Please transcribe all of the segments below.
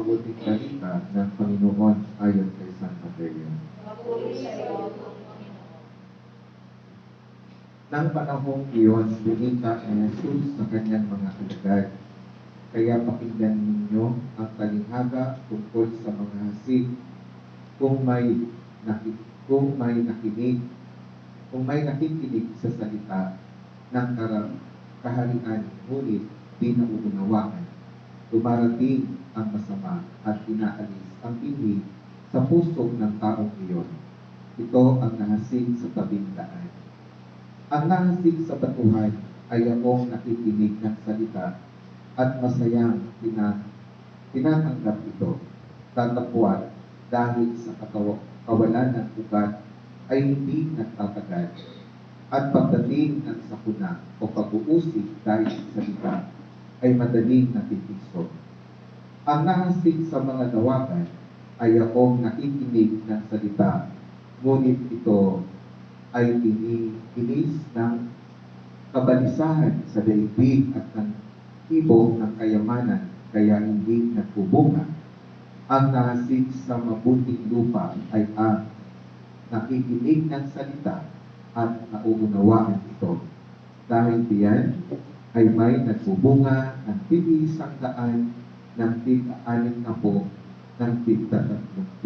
mabuting balita ng Panginoon ayon kay San Mateo. Nang panahong iyon, binita ni Jesus sa kanyang mga alagad, kaya pakinggan ninyo ang talinghaga tungkol sa mga hasik kung may nakikinig sa salita ng kaharian, ngunit di nauunawaan. Dumarating ang masama at inaalis ang bini sa puso ng taong iyon. Ito ang nahasik sa tabing daan. Ang nahasik sa batuhan ay akong nakikinig ng salita at masayang tinatanggap ito. Tatapwat dahil sa kawalan ng ugat ay hindi nagtatagal. At pagdating ng sakuna o pag-uusig dahil sa salita ay madaling natitisod. Ang nahasik sa mga dawakan ay akong nakikinig ng salita, ngunit ito ay tiniis ng kabalisahan sa daigdig at ng ibog ng kayamanan, kaya hindi nagbubunga. Ang nahasik sa mabuting lupa ay ang nakikinig ng salita at nauunawaan ito. Dahil diyan ay may nagbubunga ng tig-100, ng tig-60, ng tig-30.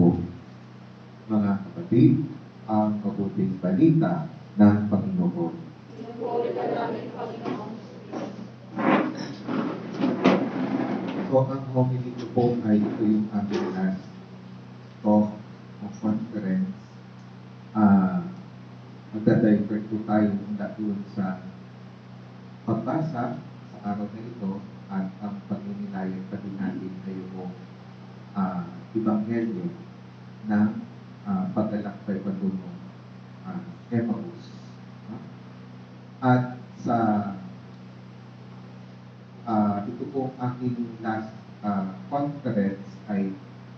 Mga kapatid, ang mabuting balita ng Panginoon. So, ang homily ko po ay ito yung aming last talk o conference. Magdadivert po tayo mula doon sa pagbasa sa araw na ito at ang pagninilay pa din natin ay yung Ebanghelyo ng paglalakbay patungo Emmaus. At sa ito po aking last conference ay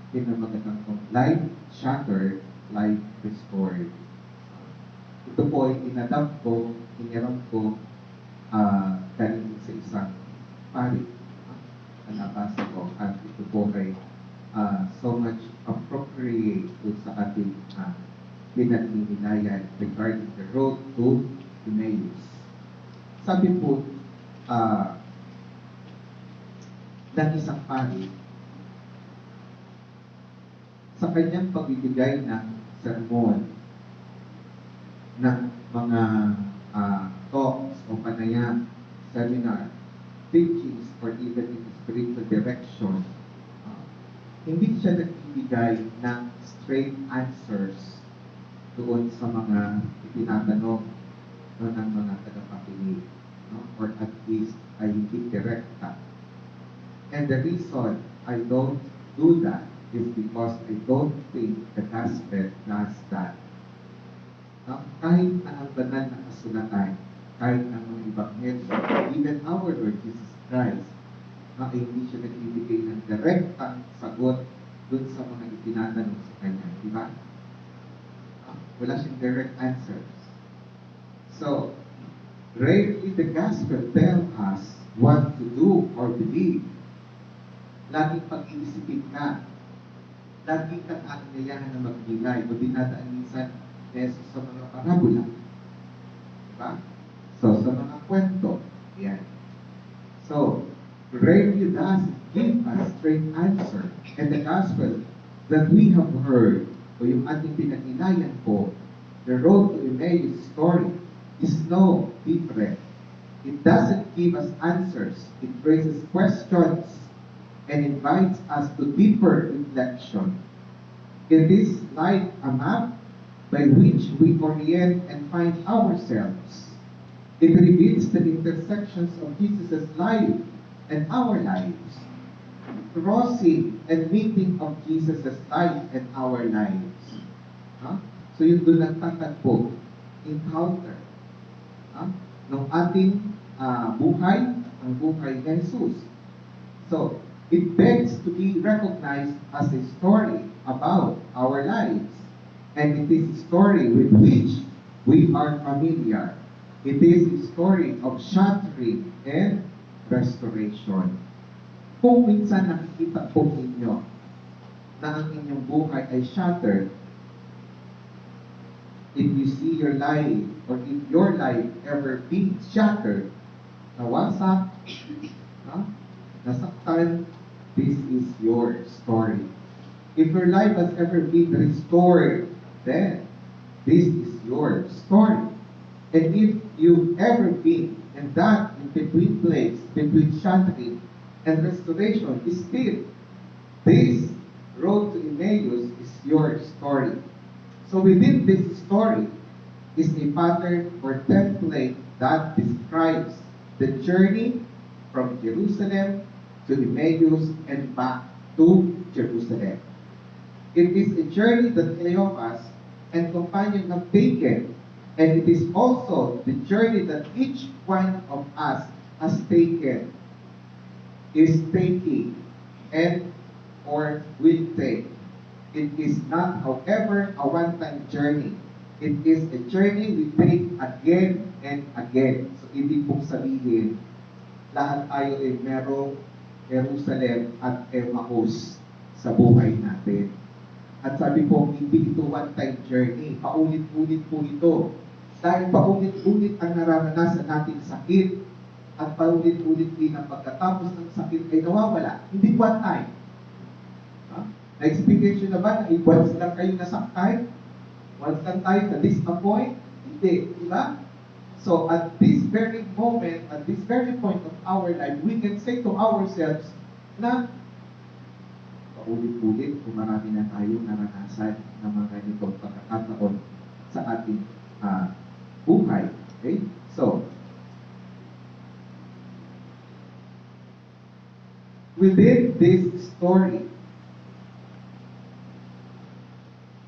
pinamagatan kong Life Shuttered, Life Restored. Ito po ay inadapt ko, iniram ko galing sa isang parit na nabasa ko, at ito po ay so much appropriate sa ating pinagmimilayan regarding the road to Emmaus. Sabi po ng isang parit sa kanyang pagbibigay ng sermon, ng mga talks o panayam, seminar, teachings, or even in spiritual direction, hindi siya nagbibigay ng straight answers doon sa mga itinatanong ng mga tagapakinig, or at least ay hindi direkta. And the reason I don't do that is because I don't think the gospel does that. Kahit na ang banal na kasulatan, kahit ang mga Ebanghelyo, even our Lord Jesus Christ, ay hindi siya nagbibigay ng direktang sagot dun sa mga itinatanong sa kanya. Di ba? Wala siyang direct answers. So, rarely the gospel tells us what to do or believe. Laging pag-iisipin ka. Laging kang aangayahan na magbigay o dinadaan minsan Jesus sa mga parabola. Diba? So, sa mga kwento. Yan. So, rarely does give us straight answer. And the gospel that we have heard, o yung ating pinag-inayan po, the road to Emmaus story, is no different. It doesn't give us answers. It raises questions and invites us to deeper reflection. It is like a map by which we orient and find ourselves. It reveals the intersections of Jesus' life and our lives, crossing and meeting of Jesus' life and our lives. So yung doon nagtatagpo, encounter ng ating buhay, ang buhay ni Jesus. So, it begs to be recognized as a story about our lives. And it is a story with which we are familiar. It is a story of shattering and restoration. Kung minsan nakikita po ninyo na ang inyong buhay ay shuttered, if you see your life, or if your life ever being shattered, nawasak, nasaktan, this is your story. If your life has ever been restored, then this is your story. And if you've ever been in that in-between place, between shattering and restoration, still, this road to Emmaus is your story. So within this story is a pattern or template that describes the journey from Jerusalem to Emmaus and back to Jerusalem. It is a journey that Cleopas and companion have taken, and it is also the journey that each one of us has taken, is taking, and or will take. It is not, however, a one-time journey. It is a journey we take again and again. So, ibig pong sabihin, lahat tayo ay merong Jerusalem at Emmaus sa buhay natin. At sabi po, hindi ito one-time journey. Paulit-ulit po ito. Dahil paulit-ulit ang nararanasan natin sakit, at paulit-ulit din ang pagkatapos ng sakit ay nawawala. Hindi one time. Na-experience nyo na ba na once lang kayo nasaktan? Once lang tayo na-disappoint? Hindi. Diba? So, at this very moment, at this very point of our life, we can say to ourselves na paulit-ulit kung marami na tayong naranasan ng mga ganitong pagkakataon sa ating buhay. Okay? So, within this story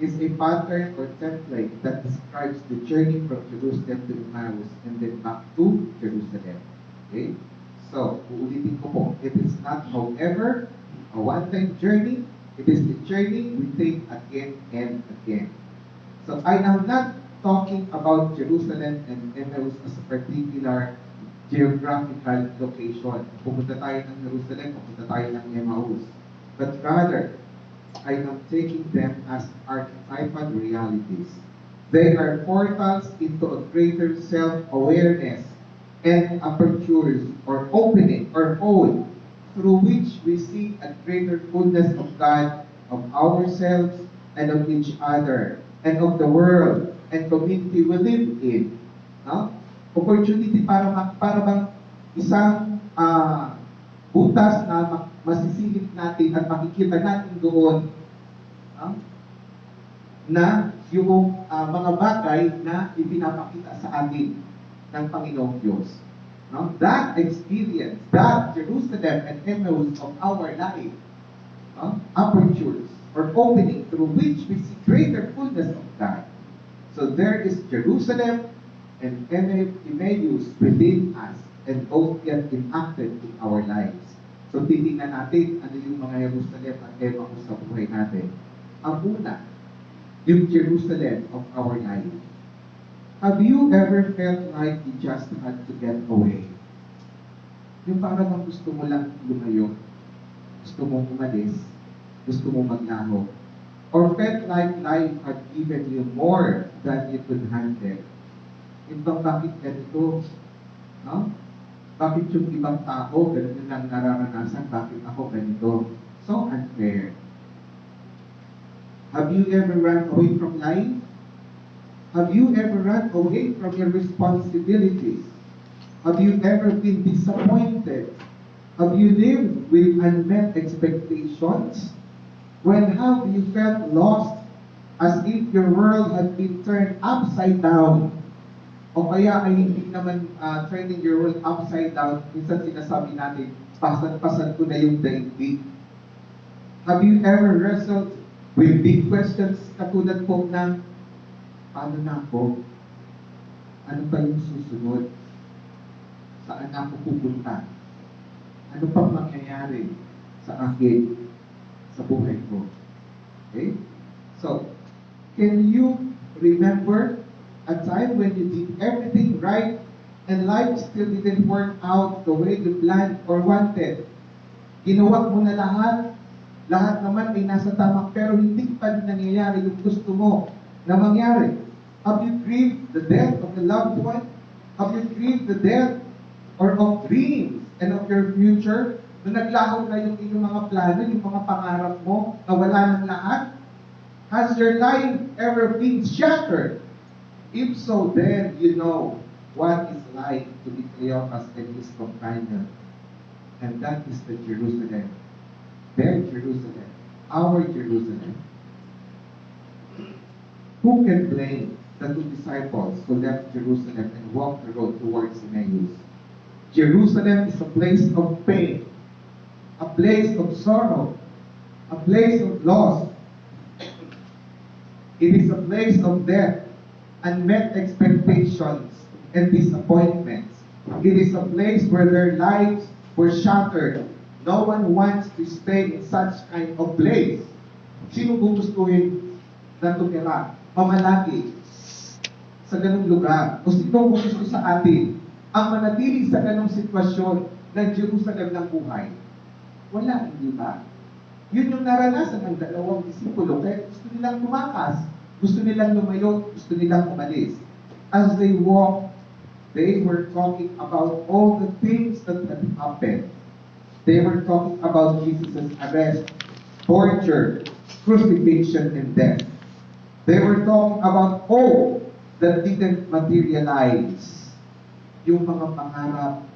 is a pattern or template that describes the journey from Jerusalem to Emmaus and then back to Jerusalem. Okay? So, uulitin ko po, it is not, however, a one-time journey. It is the journey we take again and again. So, I am not talking about Jerusalem and Emmaus as a particular geographical location. Pupunta tayo ng Jerusalem, pupunta tayo ng Emmaus. But rather, I am taking them as archetypal realities. They are portals into a greater self-awareness and apertures or opening or hole through which we see a greater fullness of God, of ourselves, and of each other, and of the world and community we live in. No? Opportunity para bang isang butas na masisilip natin at makikita natin doon na yung mga bagay na ipinapakita sa atin ng Panginoong Diyos. No? That experience, that Jerusalem and Emmaus of our life, apertures or opening through which we see greater fullness of God. So there is Jerusalem and Emmaus within us, and both get enacted in our lives. So titingnan natin ano yung mga Jerusalem at Emmaus sa buhay natin. Ang una, yung Jerusalem of our life. Have you ever felt like you just had to get away? Yung parang bang gusto mo lang lumayo, gusto mo umalis, gusto mo maglaho, or felt like life had given you more than you could handle. Yung bang bakit ganito? No? Bakit yung ibang tao ganito lang nararanasan? Bakit ako ganito? So unfair. Have you ever run away from life? Have you ever run away from your responsibilities? Have you ever been disappointed? Have you lived with unmet expectations? When have you felt lost, as if your world had been turned upside down? O kaya ay hindi naman turning your world upside down, minsan sinasabi natin, pasan-pasan ko na yung daigdig. Have you ever wrestled with big questions katulad po ng, paano na ako? Ano pa yung susunod? Saan ako pupunta? Ano pang mangyayari sa akin, sa buhay ko? Okay? So, can you remember a time when you did everything right and life still didn't work out the way you planned or wanted? Ginawa mo na lahat, Lahat naman ay nasa tama, pero hindi pa rin nangyayari yung gusto mo na mangyari. Have you grieved the death of a loved one? Have you grieved the death or of dreams and of your future? Nung naglaho na yung inyong mga plano, yung mga pangarap mo, na wala ng lahat? Has your life ever been shattered? If so, then you know what it's like to be Cleopas and his companion. And that is the Jerusalem. Their Jerusalem. Our Jerusalem. Who can blame the two disciples who left Jerusalem and walked the road towards Emmaus? Jerusalem is a place of pain, a place of sorrow, a place of loss. It is a place of death, unmet expectations, and disappointments. It is a place where their lives were shattered. No one wants to stay in such kind of place. Sino gugustuhin na tumira, mamalagi sa ganung lugar? O sino gusto sa atin ang manatili sa ganung sitwasyon ng Jerusalem ng buhay? Wala, hindi ba? Yun yung naranasan ng dalawang disipulo. Kaya gusto nilang tumakas, gusto nilang lumayo, gusto nilang umalis. As they walked, they were talking about all the things that had happened. They were talking about Jesus' arrest, torture, crucifixion, and death. They were talking about hope that didn't materialize. Yung mga pangarap,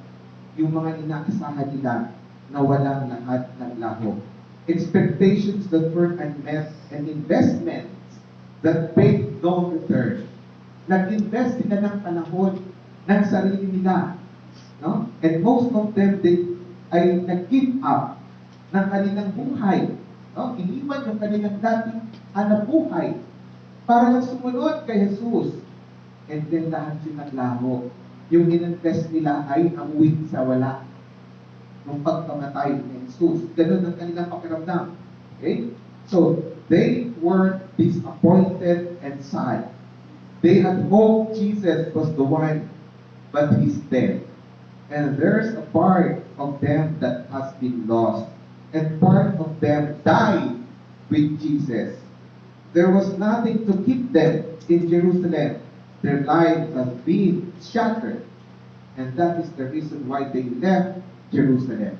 yung mga inaasahan nila na walang lahat ng laho. Expectations that were unmet and investments that paid no return. Nag-invest sila ng panahon ng sarili nila. No? And most of them, ay nag-give up ng kanilang buhay. No? Iniwan yung kanilang dating hanap buhay para lang sumunod kay Jesus. And then lahat yung naglaho. Yung in-invest nila ay amuwi sa wala. Nung pagkamatay ni Jesus. Ganun ang kanilang pakiramdam. Okay? So, they were disappointed and sad. They had hoped Jesus was the one, but He's dead. And there's a part of them that has been lost. And part of them died with Jesus. There was nothing to keep them in Jerusalem. Their lives has been shattered. And that is the reason why they left Jerusalem.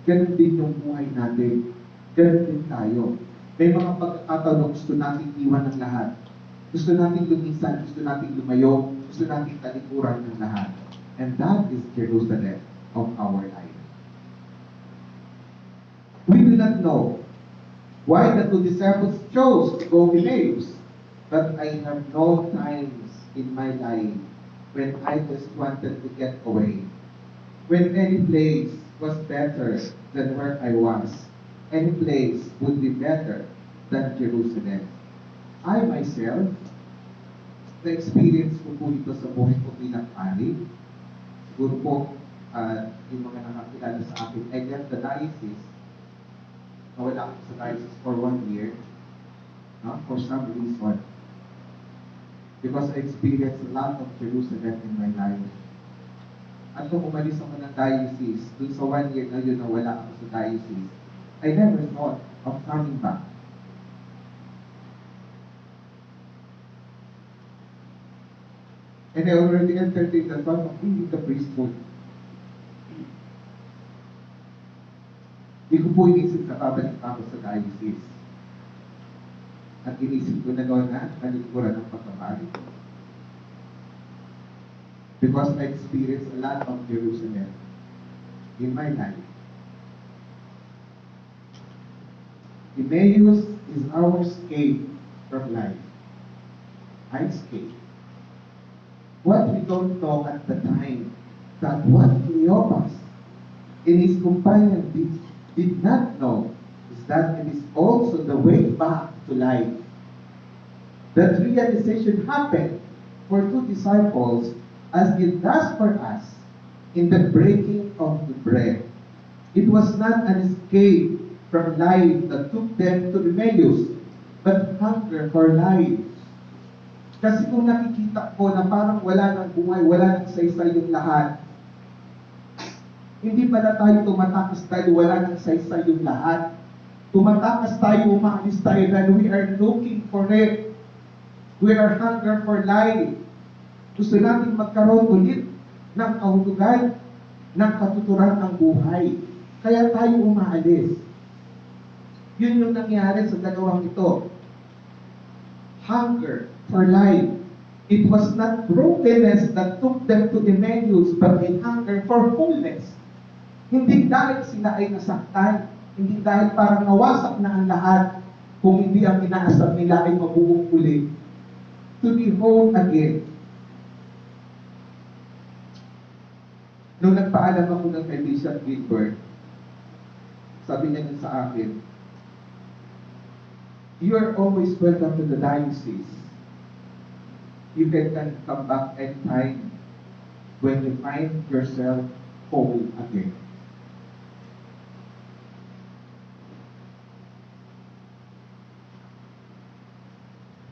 Ganun din yung buhay natin. Ganun din tayo. May mga pagkakataon na gusto natin iwan ng lahat. Gusto natin lumisan, gusto natin lumayo, gusto natin talikuran ng lahat. And that is Jerusalem of our life. We do not know why the two disciples chose to go to Emmaus, but I have known times in my life when I just wanted to get away. When any place was better than where I was, any place would be better than Jerusalem. I myself, na-experience ko po ito sa buhay ko bilang pari. Siguro po, yung mga nakakilala sa akin, I left the diocese. Nawala ako sa diocese for 1 year. For some reason. Because I experienced a lot of Jerusalem in my life. At nung umalis ako ng diocese, dun sa 1 year na yun nawala ako sa diocese, I never thought of coming back. And I already entertained the thought of leaving the priesthood. Hindi ko po inisip na babalik ako sa diocese. At inisip ko na noon na talikuran ng pagkabalik. Because I experienced a lot of Jerusalem in my life. Emmaus is our escape from life. I escape. What we don't know at the time, that what Cleopas and his companion did not know, is that it is also the way back to life. That realization happened for two disciples as it does for us in the breaking of the bread. It was not an escape from life that took them to Emmaus, but hunger for life. Kasi kung nakikita ko na parang wala ng buhay, wala ng saysay yung lahat, hindi pala tayo tumatakis dahil wala ng saysay yung lahat. Tumatakas tayo, umaalis tayo, and we are looking for it. We are hunger for life. Gusto natin magkaroon ulit ng kahulugan, ng katuturan ng buhay. Kaya tayo umaalis. Yun yung nangyari sa dalawang ito. Hunger for life. It was not brokenness that took them to Emmaus, but a hunger for wholeness. Hindi dahil sila ay nasaktan, hindi dahil parang nawasak na ang lahat, kung hindi ang inaasam nila ay mabubuong uli. To be whole again. Nung nagpaalam ako ng kay Bishop Gilbert, sabi niya sa akin, "You are always welcome to the diocese. You can come back anytime when you find yourself whole again."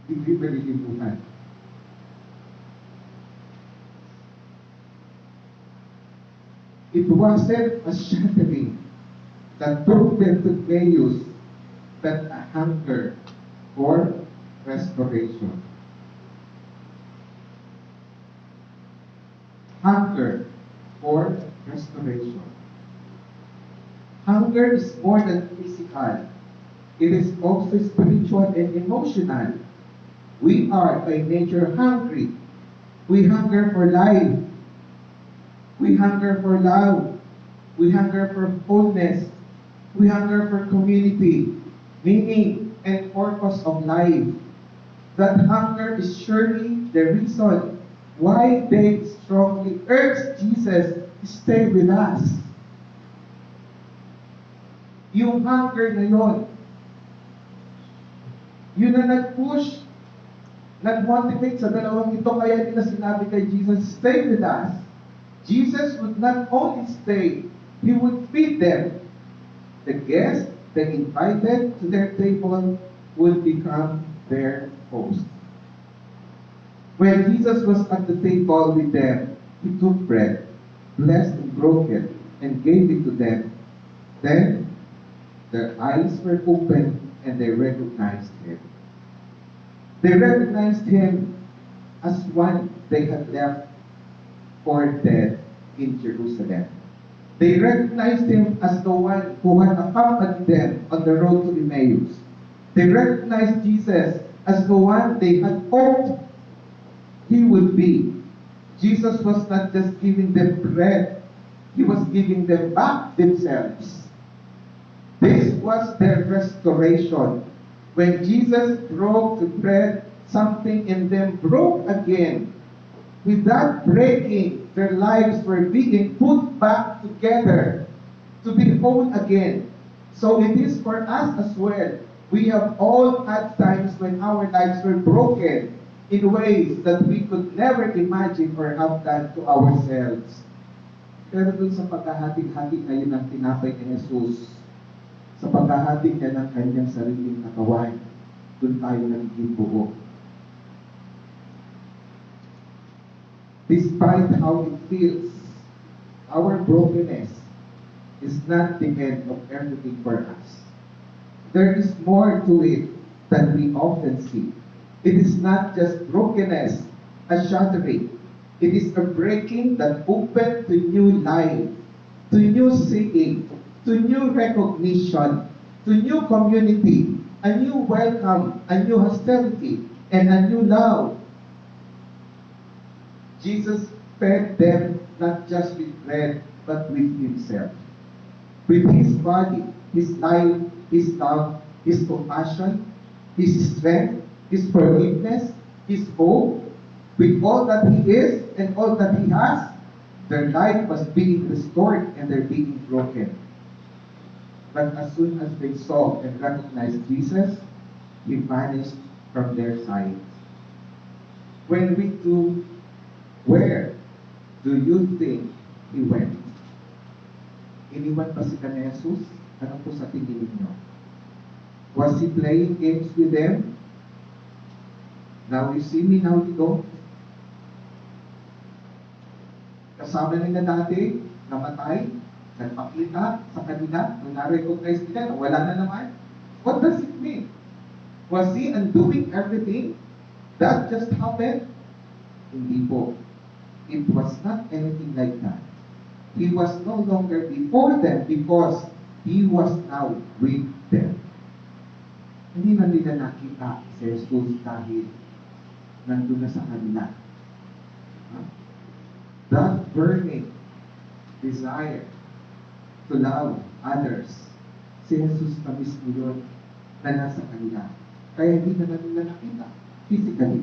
Hindi malilimutan. It wasn't a shattering that took them to Emmaus, but a hunger for restoration. Hunger for restoration. Hunger is more than physical. It is also spiritual and emotional. We are by nature hungry. We hunger for life. We hunger for love. We hunger for wholeness. We hunger for community, meaning, and purpose of life. That hunger is surely the reason why they strongly urge Jesus to stay with us. Yung hunger na yun na nag-push, nag-motivate sa dalawang ito, kaya nila sinabi kay Jesus, stay with us. Jesus would not only stay, He would feed them. The guests they invited to their table would become their host. When Jesus was at the table with them, He took bread, blessed and broke it, and gave it to them. Then their eyes were opened and they recognized Him. They recognized Him as one they had left for dead in Jerusalem. They recognized Him as the one who had accompanied them on the road to Emmaus. They recognized Jesus as the one they had hoped He would be. Jesus was not just giving them bread, He was giving them back themselves. This was their restoration. When Jesus broke the bread, something in them broke again. With that breaking, their lives were being put back together to be whole again. So it is for us as well. We have all had times when our lives were broken in ways that we could never imagine or have done to ourselves. Pero dun sa pagkahati-hati ngayon ng tinapay ni Jesus, sa paghahati niya ng kanyang sariling katawan, dun tayo nagiging buo. Despite how it feels, our brokenness is not the end of everything for us. There is more to it than we often see. It is not just brokenness, a shattering. It is a breaking that opened to new life, to new seeing, to new recognition, to new community, a new welcome, a new hostility, and a new love. Jesus fed them not just with bread, but with Himself. With His body, His life, His love, His compassion, His strength, His forgiveness, His hope, with all that He is and all that He has, their life was being restored and they're being broken. But as soon as they saw and recognized Jesus, He vanished from their sight. When we do, where do you think He went? Iniwan pa sila ni Jesus? Ano po sa tingin niyo? Was He playing games with them? Now you see me, now you don't. Kasama nila dati, namatay, nagpakita sa kanila, nung na-recognize nila, wala na naman. What does it mean? Was he undoing everything? That just happened? Hindi po. It was not anything like that. He was no longer before them because he was now with them. Hindi na nila nakita si Jesus dahil nandun na sa kanila. That burning desire to love others, si Jesus na mismo yun na nasa kanila. Kaya hindi na nila nakita physically.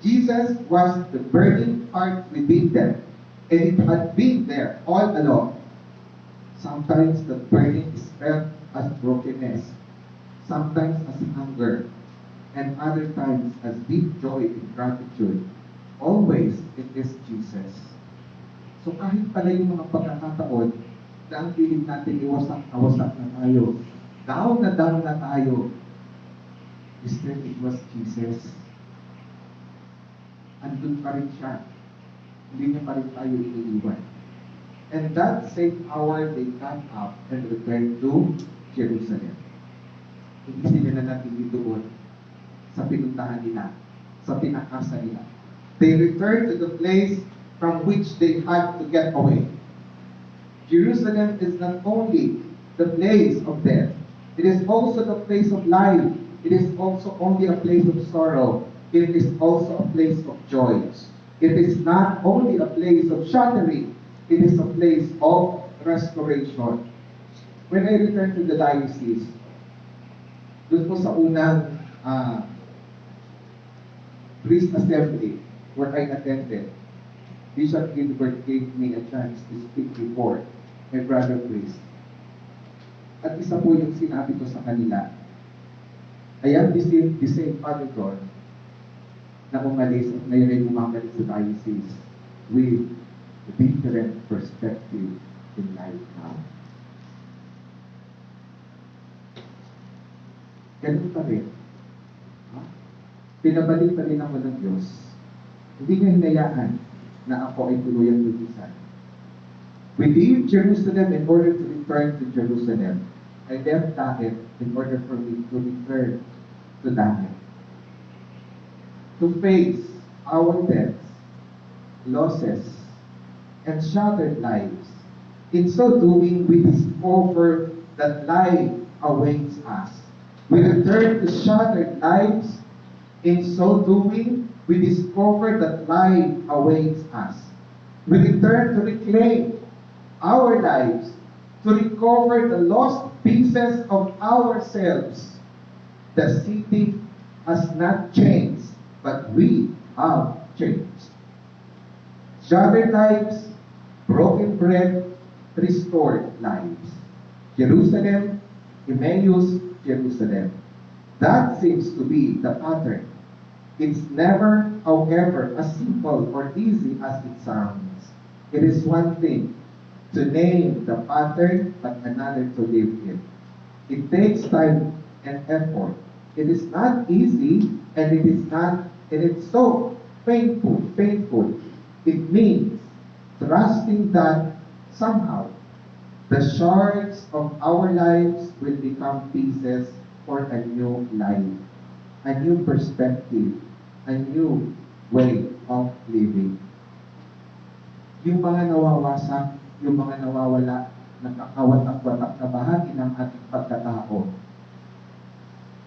Jesus was the burning heart within them, and it had been there all along. Sometimes the burning is felt as brokenness, sometimes as hunger, and other times as deep joy and gratitude. Always it is Jesus. So kahit pala yung mga pagkakataon na ang piling natin iwasak-awasak na tayo, down na tayo, still it was Jesus. Andun pa rin siya. Hindi niya pa rin tayo iniiwan. And that same hour, they got up and returned to Jerusalem. Hindi sila na natin doon sa pinuntahan nila, sa pinakasan nila. They returned to the place from which they had to get away. Jerusalem is not only the place of death, it is also the place of life. It is also only a place of sorrow. It is also a place of joy. It is not only a place of shattering, it is a place of restoration. When I returned to the diocese, doon po sa unang priest assembly where I attended, Bishop Gilbert gave me a chance to speak before my brother priest. At isa po yung sinabi ko sa kanila, I am the same Father God na umalis at ngayon umabalik sa diocese with a different perspective in life now. Ganun pa rin. Pinabalik pa rin ako ng Diyos. Hindi niya hinayaan na ako ay tuluyang lumisan. We leave Jerusalem in order to return to Jerusalem. I left Daet in order for me to return to Daet. To face our deaths, losses, and shattered lives. In so doing, we discover that life awaits us. We return to shattered lives. In so doing, we discover that life awaits us. We return to reclaim our lives, to recover the lost pieces of ourselves. The city has not changed, but we have changed. Shattered lives, broken bread, restored lives. Jerusalem, Emmaus, Jerusalem. That seems to be the pattern. It's never, however, as simple or easy as it sounds. It is one thing to name the pattern, but another to live it. It takes time and effort. It is not easy, and it's so painful. It means trusting that somehow the shards of our lives will become pieces for a new life, a new perspective, a new way of living. Yung mga nawawasak, yung mga nawawala, nagkakawat-watak na bahagi ng ating pagkatao,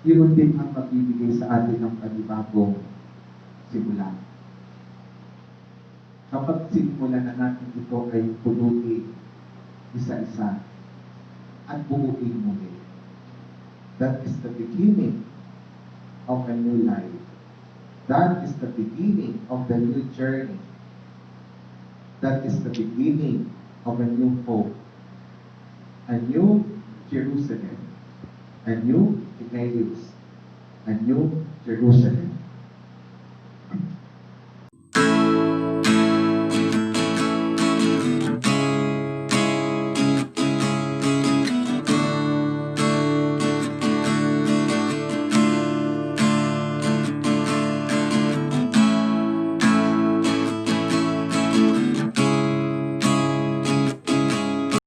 yun din ang magbibigay sa atin ng panibagong simula. Kapag simulan na natin ito ay pulutin isa-isa at buuin muli. That is the beginning of a new life. That is the beginning of the new journey. That is the beginning of a new hope. A new Jerusalem. A new Emmaus. A new Jerusalem.